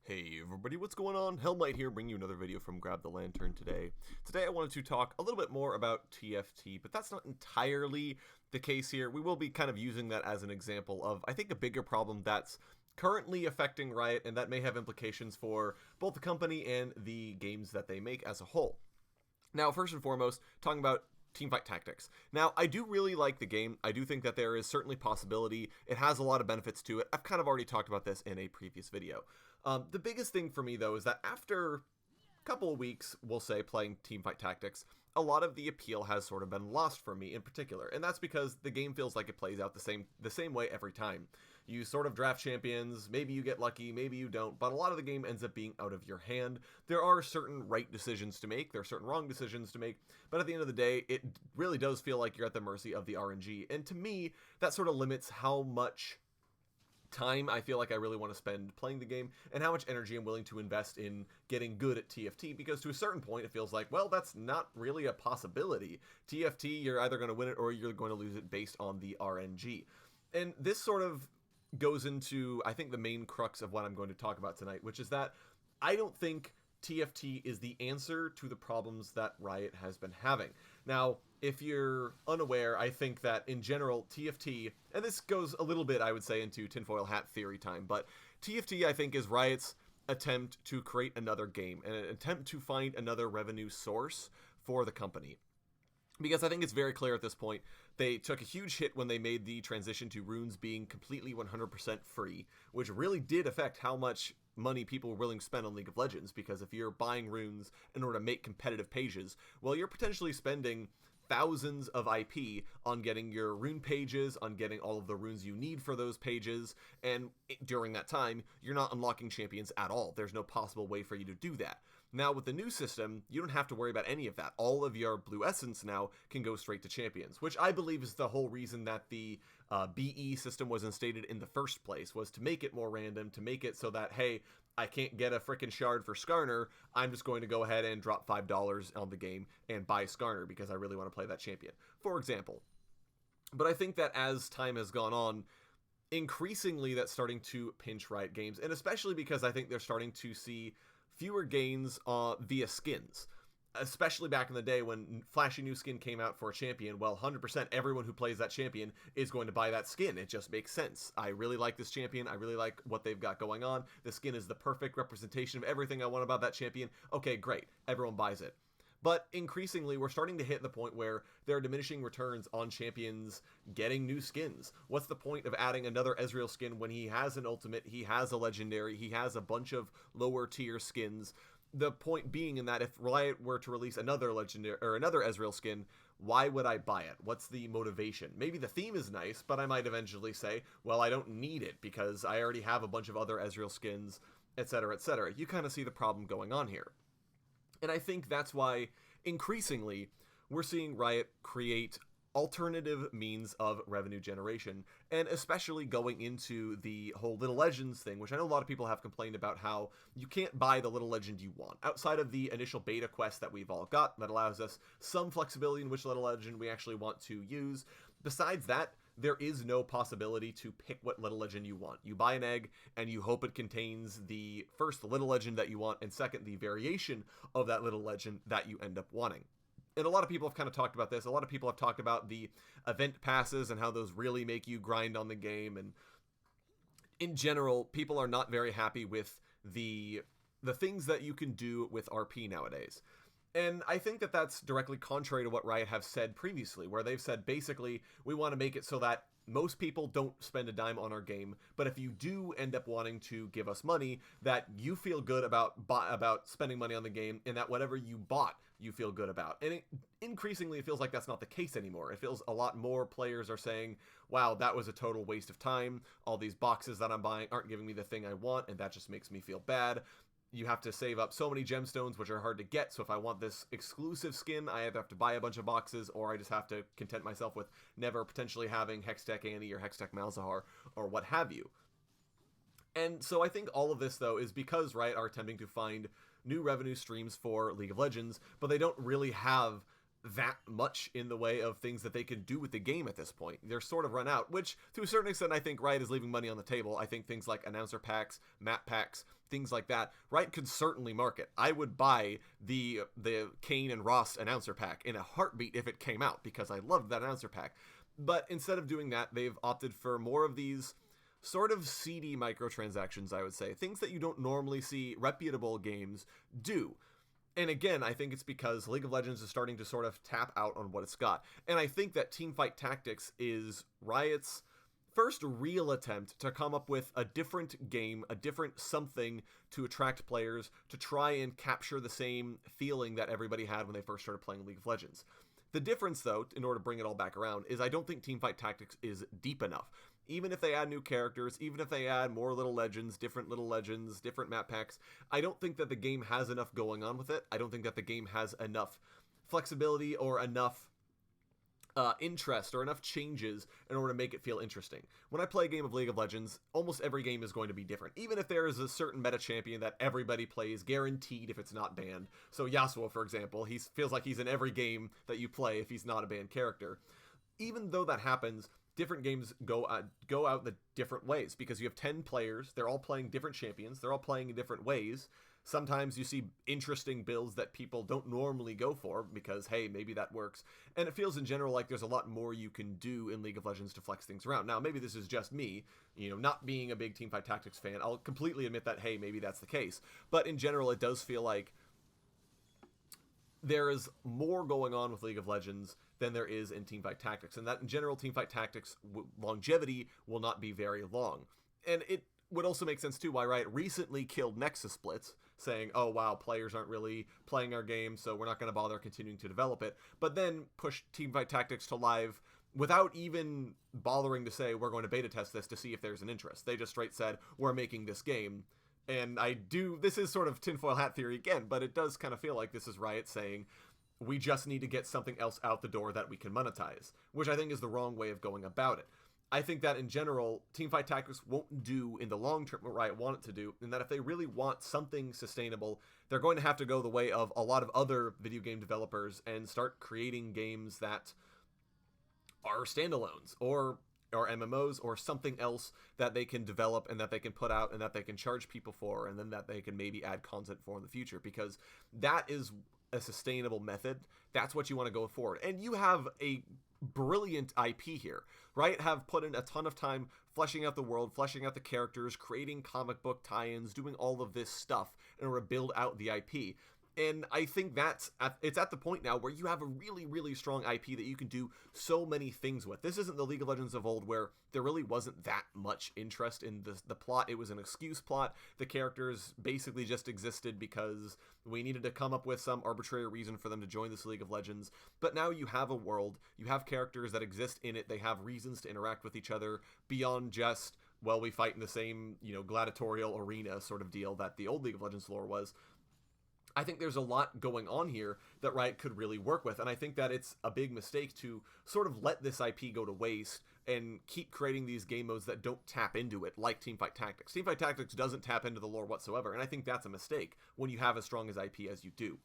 Hey everybody, what's going on? Hellmite here, bringing you another video from Grab the Lantern today. Today I wanted to talk a little bit more about TFT, but that's not entirely the case here. We will be kind of using that as an example of, I think, a bigger problem that's currently affecting Riot, and that may have implications for both the company and the games that they make as a whole. Now, first and foremost, talking about Teamfight Tactics. Now, I do really like the game. I do think that there is certainly possibility. It has a lot of benefits to it. I've kind of already talked about this in a previous video. The biggest thing for me, though, is that after a couple of weeks, we'll say, playing Teamfight Tactics, a lot of the appeal has sort of been lost for me in particular, and that's because the game feels like it plays out the same way every time. You sort of draft champions, maybe you get lucky, maybe you don't, but a lot of the game ends up being out of your hand. There are certain right decisions to make, there are certain wrong decisions to make, but at the end of the day, it really does feel like you're at the mercy of the RNG, and to me, that sort of limits how much time I feel like I really want to spend playing the game and how much energy I'm willing to invest in getting good at TFT, because to a certain point it feels like, well, that's not really a possibility. TFT, you're either going to win it or you're going to lose it based on the RNG. And this sort of goes into, I think, the main crux of what I'm going to talk about tonight, which is that I don't think TFT is the answer to the problems that Riot has been having. Now, if you're unaware, I think that in general, TFT, and this goes a little bit, I would say, into tinfoil hat theory time, but TFT, I think, is Riot's attempt to create another game, and an attempt to find another revenue source for the company. Because I think it's very clear at this point, they took a huge hit when they made the transition to runes being completely 100% free, which really did affect how much money people were willing to spend on League of Legends, because if you're buying runes in order to make competitive pages, well, you're potentially spending thousands of IP on getting your rune pages, on getting all of the runes you need for those pages, and during that time, you're not unlocking champions at all. There's no possible way for you to do that. Now, with the new system, you don't have to worry about any of that. All of your blue essence now can go straight to champions, which I believe is the whole reason that the BE system was instated in the first place, was to make it more random, to make it so that, hey, I can't get a frickin' shard for Skarner, I'm just going to go ahead and drop $5 on the game and buy Skarner because I really want to play that champion, for example. But I think that as time has gone on, increasingly that's starting to pinch Riot Games, and especially because I think they're starting to see fewer gains via skins. Especially back in the day when flashy new skin came out for a champion, well, 100% everyone who plays that champion is going to buy that skin. It just makes sense. I really like this champion. I really like what they've got going on. The skin is the perfect representation of everything I want about that champion. Okay, great. Everyone buys it. But increasingly, we're starting to hit the point where there are diminishing returns on champions getting new skins. What's the point of adding another Ezreal skin when he has an ultimate, he has a legendary, he has a bunch of lower tier skins? The point being in that if Riot were to release another legendary or another Ezreal skin, why would I buy it? What's the motivation? Maybe the theme is nice, but I might eventually say, well, I don't need it because I already have a bunch of other Ezreal skins, etc., etc. You kind of see the problem going on here. And I think that's why, increasingly, we're seeing Riot create alternative means of revenue generation, and especially going into the whole Little Legends thing, which I know a lot of people have complained about how you can't buy the Little Legend you want. Outside of the initial beta quest that we've all got, that allows us some flexibility in which Little Legend we actually want to use, besides that, there is no possibility to pick what Little Legend you want. You buy an egg, and you hope it contains the first Little Legend that you want, and second, the variation of that Little Legend that you end up wanting. And a lot of people have kind of talked about this. A lot of people have talked about the event passes and how those really make you grind on the game. And in general, people are not very happy with the things that you can do with RP nowadays. And I think that that's directly contrary to what Riot have said previously, where they've said, basically, we want to make it so that most people don't spend a dime on our game, but if you do end up wanting to give us money, that you feel good about spending money on the game, and that whatever you bought, you feel good about. And increasingly, it feels like that's not the case anymore. It feels a lot more players are saying, wow, that was a total waste of time. All these boxes that I'm buying aren't giving me the thing I want, and that just makes me feel bad. You have to save up so many gemstones, which are hard to get, so if I want this exclusive skin, I either have to buy a bunch of boxes, or I just have to content myself with never potentially having Hextech Annie or Hextech Malzahar, or what have you. And so I think all of this, though, is because Riot are attempting to find new revenue streams for League of Legends, but they don't really have that much in the way of things that they can do with the game at this point. They're sort of run out, which to a certain extent I think Riot is leaving money on the table. I think things like announcer packs, map packs, things like that, Riot could certainly market. I would buy the Kane and Ross announcer pack in a heartbeat if it came out, because I loved that announcer pack. But instead of doing that, they've opted for more of these sort of seedy microtransactions, I would say. Things that you don't normally see reputable games do. And again, I think it's because League of Legends is starting to sort of tap out on what it's got. And I think that Teamfight Tactics is Riot's first real attempt to come up with a different game, a different something to attract players, to try and capture the same feeling that everybody had when they first started playing League of Legends. The difference, though, in order to bring it all back around, is I don't think Teamfight Tactics is deep enough. Even if they add new characters, even if they add more little legends, different map packs, I don't think that the game has enough going on with it. I don't think that the game has enough flexibility or enough interest or enough changes in order to make it feel interesting. When I play a game of League of Legends, almost every game is going to be different. Even if there is a certain meta champion that everybody plays, guaranteed if it's not banned. So Yasuo, for example, he feels like he's in every game that you play if he's not a banned character. Even though that happens, different games go out the different ways, because you have 10 players, they're all playing different champions, they're all playing in different ways. Sometimes you see interesting builds that people don't normally go for because, hey, maybe that works. And it feels in general like there's a lot more you can do in League of Legends to flex things around. Now, maybe this is just me, not being a big Teamfight Tactics fan. I'll completely admit that, hey, maybe that's the case. But in general, it does feel like there is more going on with League of Legends than there is in Teamfight Tactics, and that in general, Teamfight Tactics longevity will not be very long. And it would also make sense too why Riot recently killed Nexus splits, saying, oh wow, players aren't really playing our game, so we're not going to bother continuing to develop it, but then pushed Teamfight Tactics to live without even bothering to say, we're going to beta test this to see if there's an interest. They just straight said, we're making this game. And this is sort of tinfoil hat theory again, but it does kind of feel like this is Riot saying, we just need to get something else out the door that we can monetize, which I think is the wrong way of going about it. I think that in general, Teamfight Tactics won't do in the long term what Riot want it to do, and that if they really want something sustainable, they're going to have to go the way of a lot of other video game developers and start creating games that are standalones or MMOs or something else that they can develop and that they can put out and that they can charge people for, and then that they can maybe add content for in the future, because that is a sustainable method. That's what you want to go forward. And you have a brilliant IP here. Riot have put in a ton of time fleshing out the world, fleshing out the characters, creating comic book tie-ins, doing all of this stuff in order to build out the IP. And I think it's at the point now where you have a really, really strong IP that you can do so many things with. This isn't the League of Legends of old where there really wasn't that much interest in the plot. It was an excuse plot. The characters basically just existed because we needed to come up with some arbitrary reason for them to join this League of Legends. But now you have a world, you have characters that exist in it, they have reasons to interact with each other beyond just, well, we fight in the same, gladiatorial arena sort of deal that the old League of Legends lore was. I think there's a lot going on here that Riot could really work with, and I think that it's a big mistake to sort of let this IP go to waste and keep creating these game modes that don't tap into it, like Teamfight Tactics. Teamfight Tactics doesn't tap into the lore whatsoever, and I think that's a mistake when you have as strong as IP as you do.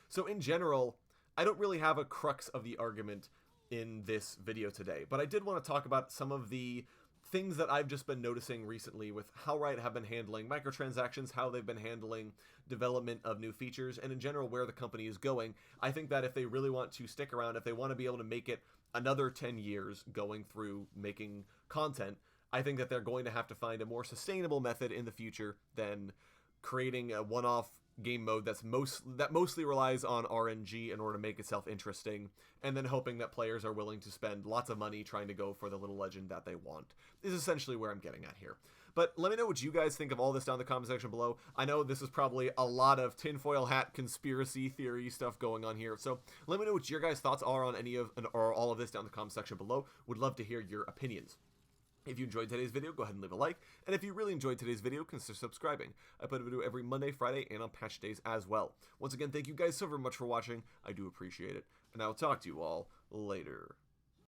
So in general, I don't really have a crux of the argument in this video today, but I did want to talk about some of the things that I've just been noticing recently with how Riot have been handling microtransactions, how they've been handling development of new features, and in general where the company is going. I think that if they really want to stick around, if they want to be able to make it another 10 years going through making content, I think that they're going to have to find a more sustainable method in the future than creating a one-off game mode that mostly relies on RNG in order to make itself interesting, and then hoping that players are willing to spend lots of money trying to go for the little legend that they want, is essentially where I'm getting at here. But let me know what you guys think of all this down in the comment section below. I know this is probably a lot of tinfoil hat conspiracy theory stuff going on here, so let me know what your guys' thoughts are on any of or all of this down in the comment section below. Would love to hear your opinions. If you enjoyed today's video, go ahead and leave a like, and if you really enjoyed today's video, consider subscribing. I put a video every Monday, Friday, and on patch days as well. Once again, thank you guys so very much for watching. I do appreciate it, and I will talk to you all later.